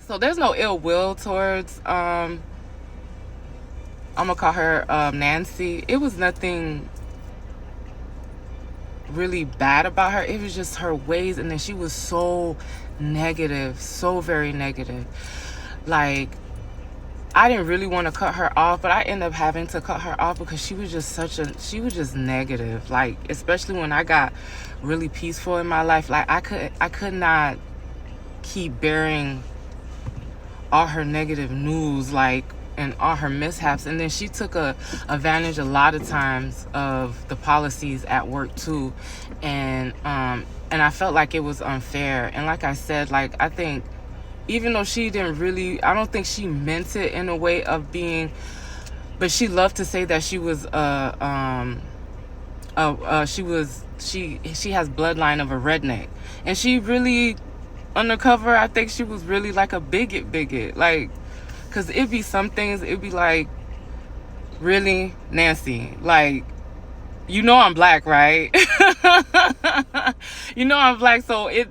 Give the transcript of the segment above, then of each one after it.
So there's no ill will towards I'm gonna call her Nancy. It was nothing really bad about her. It was just her ways, and then she was so negative, so very negative. Like, I didn't really want to cut her off, but I ended up having to cut her off because she was just negative. Like, especially when I got really peaceful in my life, like I could not keep bearing all her negative news, like, and all her mishaps. And then she took advantage a lot of times of the policies at work too, and I felt like it was unfair. And like I said, like, I think even though she didn't really, I don't think she meant it in a way of being, but she loved to say that she was she has bloodline of a redneck, and she really, undercover, I think she was really like a bigot, like, because it'd be some things, it'd be like, really, Nancy, like, I'm black, right? I'm black, so it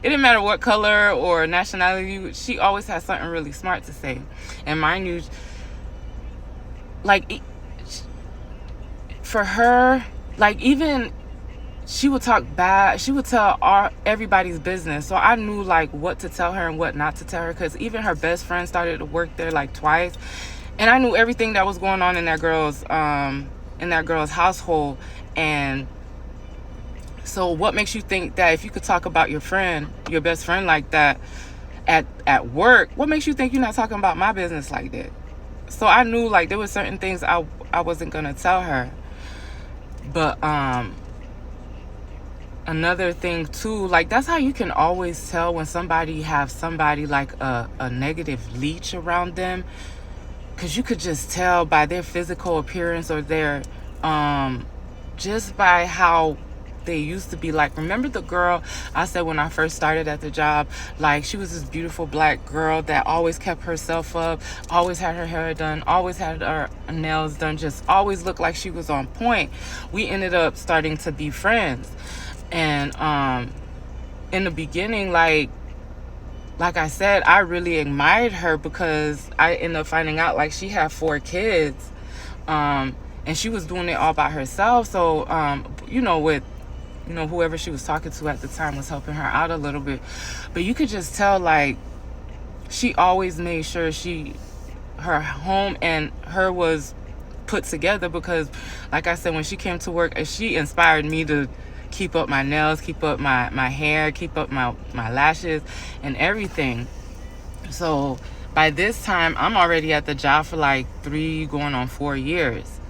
didn't matter what color or nationality, she always had something really smart to say. And mind you, like, for her, like, even she would talk bad. She would tell everybody's business. So I knew, like, what to tell her and what not to tell her. Because even her best friend started to work there, like, twice. And I knew everything that was going on in that girl's household. And so what makes you think that if you could talk about your best friend like that at work, what makes you think you're not talking about my business like that? So I knew, like, there were certain things I wasn't going to tell her. But another thing too, like, that's how you can always tell when somebody have somebody like a negative leech around them, because you could just tell by their physical appearance or their just by how they used to be. Like, remember the girl I said when I first started at the job, like, she was this beautiful black girl that always kept herself up, always had her hair done, always had her nails done, just always looked like she was on point. We ended up starting to be friends. And in the beginning, like I said, I really admired her because I ended up finding out, like, she had 4 kids, and she was doing it all by herself. So with whoever she was talking to at the time was helping her out a little bit. But you could just tell, like, she always made sure her home and her was put together, because, like I said, when she came to work, she inspired me to keep up my nails, keep up my hair, keep up my lashes and everything. So by this time, I'm already at the job for like 3 going on 4 years.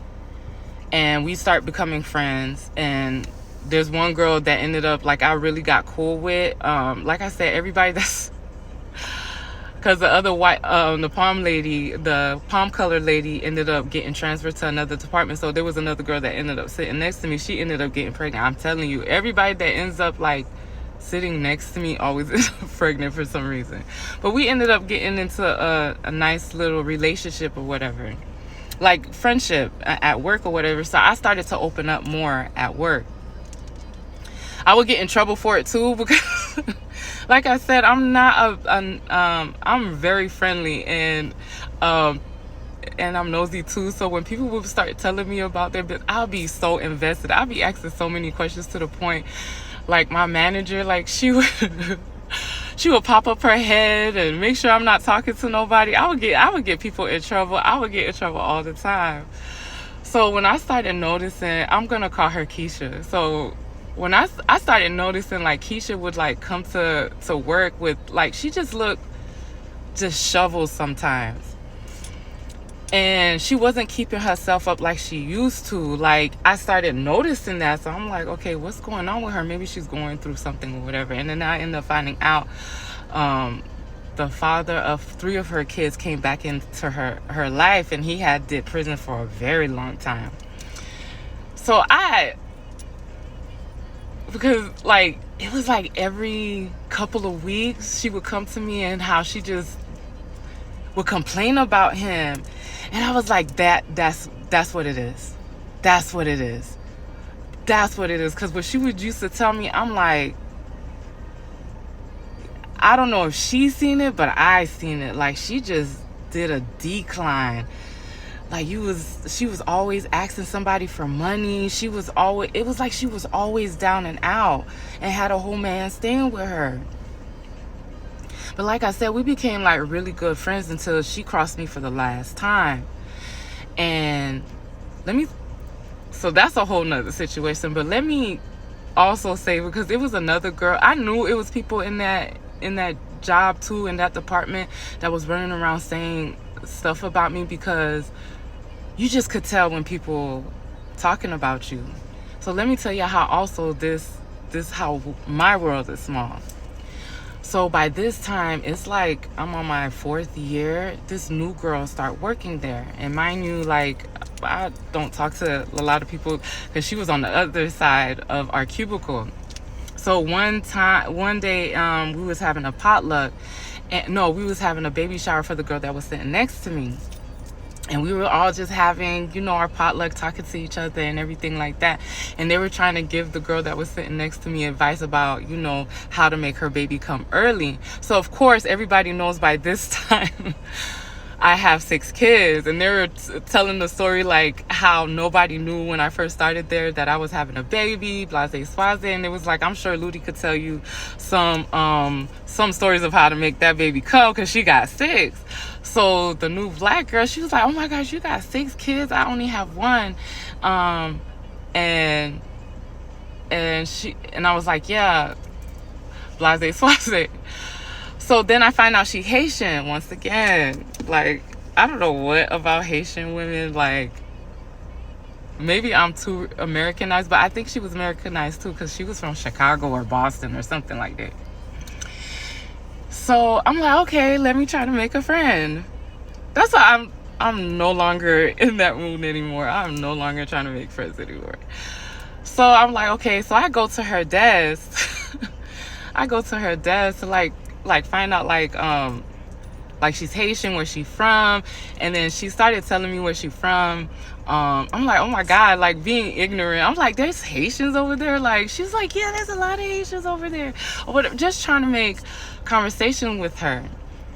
And we start becoming friends. And there's one girl that ended up, like, I really got cool with. Like I said, everybody that's... Because the other the palm colored lady ended up getting transferred to another department. So there was another girl that ended up sitting next to me. She ended up getting pregnant. I'm telling you, everybody that ends up, like, sitting next to me always is pregnant for some reason. But we ended up getting into a nice little relationship or whatever. Like, friendship at work or whatever. So I started to open up more at work. I would get in trouble for it too, because like I said, I'm not I'm very friendly, and I'm nosy too. So when people would start telling me about their business, I'll be so invested. I'll be asking so many questions to the point, like, my manager, like, she would pop up her head and make sure I'm not talking to nobody. I would get people in trouble. I would get in trouble all the time. So when I started noticing, I'm gonna call her Keisha. So when I started noticing, like, Keisha would, like, come to work with, like, she just looked just shoveled sometimes. And she wasn't keeping herself up like she used to. Like, I started noticing that. So I'm like, okay, what's going on with her? Maybe she's going through something or whatever. And then I ended up finding out the father of 3 of her kids came back into her life, and he did prison for a very long time. So because, like, it was like every couple of weeks she would come to me, and how she just would complain about him. And I was like, that's what it is. That's what it is. That's what it is. Because what she would used to tell me, I'm like, I don't know if she's seen it, but I seen it. Like, she just did a decline. Like, she was always asking somebody for money. It was like she was always down and out and had a whole man staying with her. But like I said, we became like really good friends until she crossed me for the last time. And so that's a whole nother situation. But let me also say, because it was another girl, I knew it was people in that job too, in that department, that was running around saying stuff about me, because you just could tell when people talking about you. So let me tell you how also this how my world is small. So by this time, it's like I'm on my 4th year. This new girl start working there. And mind you, like, I don't talk to a lot of people because she was on the other side of our cubicle. So one day, we was having a potluck. We was having a baby shower for the girl that was sitting next to me. And we were all just having, our potluck, talking to each other and everything like that. And they were trying to give the girl that was sitting next to me advice about, how to make her baby come early. So, of course, everybody knows by this time I have 6 kids. And they were telling the story, like, how nobody knew when I first started there that I was having a baby, blase swaze. And it was like, I'm sure Ludi could tell you some stories of how to make that baby come, because she got 6. So the new black girl, she was like, oh my gosh, you got 6 kids? I only have 1. And I was like, yeah, blase swaze. So then I find out she Haitian once again. Like, I don't know what about Haitian women. Like, maybe I'm too Americanized, but I think she was Americanized too, because she was from Chicago or Boston or something like that. So I'm like, okay, let me try to make a friend. That's why I'm no longer in that mood anymore. I'm no longer trying to make friends anymore. So I'm like, okay, so I go to her desk. I go to her desk to like find out like she's Haitian, where she from. And then she started telling me where she from. I'm like, oh my God, like being ignorant. I'm like, there's Haitians over there? Like, she's like, yeah, there's a lot of Haitians over there. Or whatever, just trying to make conversation with her.